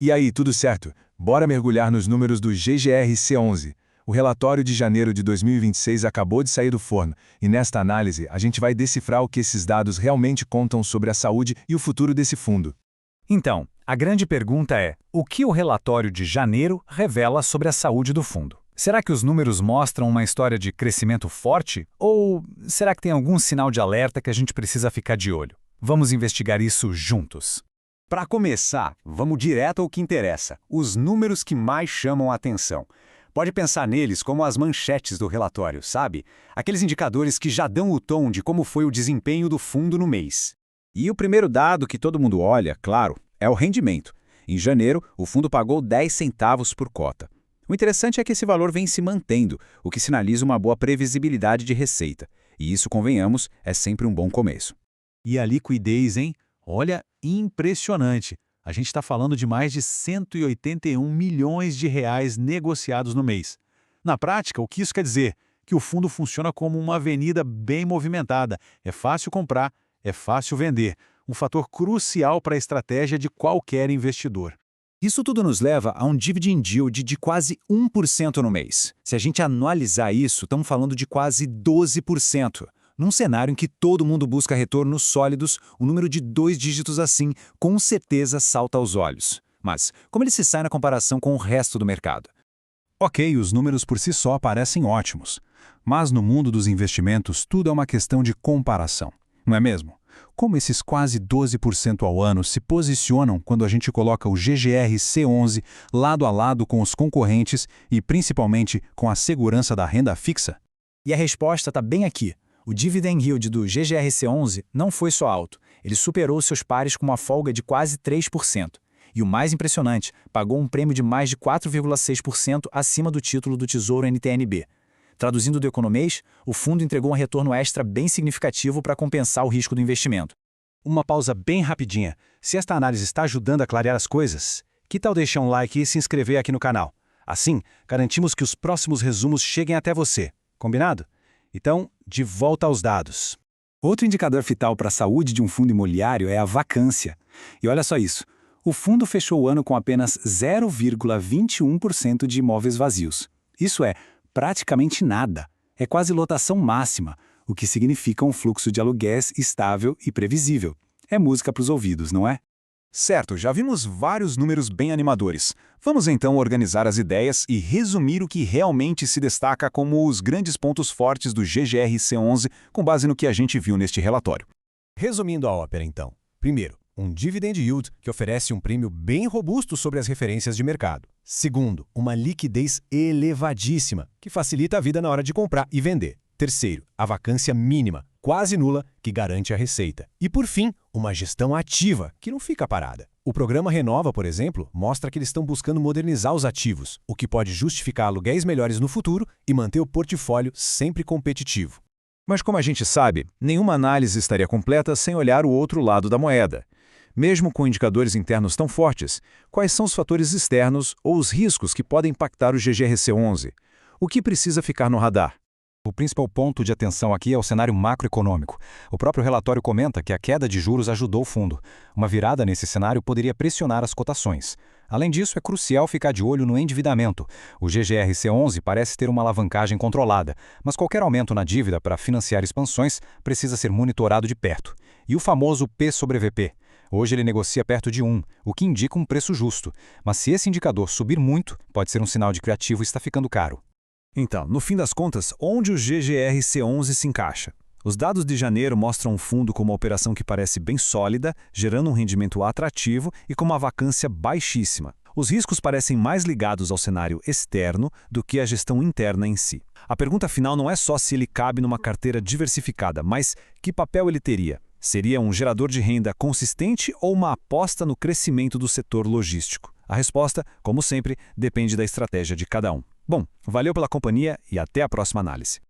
E aí, tudo certo? Bora mergulhar nos números do GGRC11. O relatório de janeiro de 2026 acabou de sair do forno, e nesta análise a gente vai decifrar o que esses dados realmente contam sobre a saúde e o futuro desse fundo. Então, a grande pergunta é: o que o relatório de janeiro revela sobre a saúde do fundo? Será que os números mostram uma história de crescimento forte? Ou será que tem algum sinal de alerta que a gente precisa ficar de olho? Vamos investigar isso juntos. Para começar, vamos direto ao que interessa, os números que mais chamam a atenção. Pode pensar neles como as manchetes do relatório, sabe? Aqueles indicadores que já dão o tom de como foi o desempenho do fundo no mês. E o primeiro dado que todo mundo olha, claro, é o rendimento. Em janeiro, o fundo pagou 10 centavos por cota. O interessante é que esse valor vem se mantendo, o que sinaliza uma boa previsibilidade de receita. E isso, convenhamos, é sempre um bom começo. E a liquidez, hein? Olha, impressionante. A gente está falando de mais de 181 milhões de reais negociados no mês. Na prática, o que isso quer dizer? Que o fundo funciona como uma avenida bem movimentada. É fácil comprar, é fácil vender. Um fator crucial para a estratégia de qualquer investidor. Isso tudo nos leva a um dividend yield de quase 1% no mês. Se a gente anualizar isso, estamos falando de quase 12%. Num cenário em que todo mundo busca retornos sólidos, o número de 2 dígitos assim, com certeza salta aos olhos. Mas como ele se sai na comparação com o resto do mercado? Ok, os números por si só parecem ótimos. Mas no mundo dos investimentos, tudo é uma questão de comparação. Não é mesmo? Como esses quase 12% ao ano se posicionam quando a gente coloca o GGRC11 lado a lado com os concorrentes e principalmente com a segurança da renda fixa? E a resposta está bem aqui. O dividend yield do GGRC11 não foi só alto, ele superou seus pares com uma folga de quase 3%. E o mais impressionante, pagou um prêmio de mais de 4,6% acima do título do Tesouro NTN-B. Traduzindo do economês, o fundo entregou um retorno extra bem significativo para compensar o risco do investimento. Uma pausa bem rapidinha. Se esta análise está ajudando a clarear as coisas, que tal deixar um like e se inscrever aqui no canal? Assim, garantimos que os próximos resumos cheguem até você. Combinado? Então, de volta aos dados. Outro indicador vital para a saúde de um fundo imobiliário é a vacância. E olha só isso, o fundo fechou o ano com apenas 0,21% de imóveis vazios. Isso é praticamente nada. É quase lotação máxima, o que significa um fluxo de aluguéis estável e previsível. É música para os ouvidos, não é? Certo, já vimos vários números bem animadores. Vamos então organizar as ideias e resumir o que realmente se destaca como os grandes pontos fortes do GGRC11 com base no que a gente viu neste relatório. Resumindo a ópera, então. Primeiro, um dividend yield que oferece um prêmio bem robusto sobre as referências de mercado. Segundo, uma liquidez elevadíssima, que facilita a vida na hora de comprar e vender. Terceiro, a vacância mínima, quase nula, que garante a receita. E por fim, uma gestão ativa, que não fica parada. O programa Renova, por exemplo, mostra que eles estão buscando modernizar os ativos, o que pode justificar aluguéis melhores no futuro e manter o portfólio sempre competitivo. Mas como a gente sabe, nenhuma análise estaria completa sem olhar o outro lado da moeda. Mesmo com indicadores internos tão fortes, quais são os fatores externos ou os riscos que podem impactar o GGRC11? O que precisa ficar no radar? O principal ponto de atenção aqui é o cenário macroeconômico. O próprio relatório comenta que a queda de juros ajudou o fundo. Uma virada nesse cenário poderia pressionar as cotações. Além disso, é crucial ficar de olho no endividamento. O GGRC11 parece ter uma alavancagem controlada, mas qualquer aumento na dívida para financiar expansões precisa ser monitorado de perto. E o famoso P sobre VP? Hoje ele negocia perto de 1, o que indica um preço justo. Mas se esse indicador subir muito, pode ser um sinal de que o ativo está ficando caro. Então, no fim das contas, onde o GGRC11 se encaixa? Os dados de janeiro mostram um fundo com uma operação que parece bem sólida, gerando um rendimento atrativo e com uma vacância baixíssima. Os riscos parecem mais ligados ao cenário externo do que à gestão interna em si. A pergunta final não é só se ele cabe numa carteira diversificada, mas que papel ele teria? Seria um gerador de renda consistente ou uma aposta no crescimento do setor logístico? A resposta, como sempre, depende da estratégia de cada um. Bom, valeu pela companhia e até a próxima análise.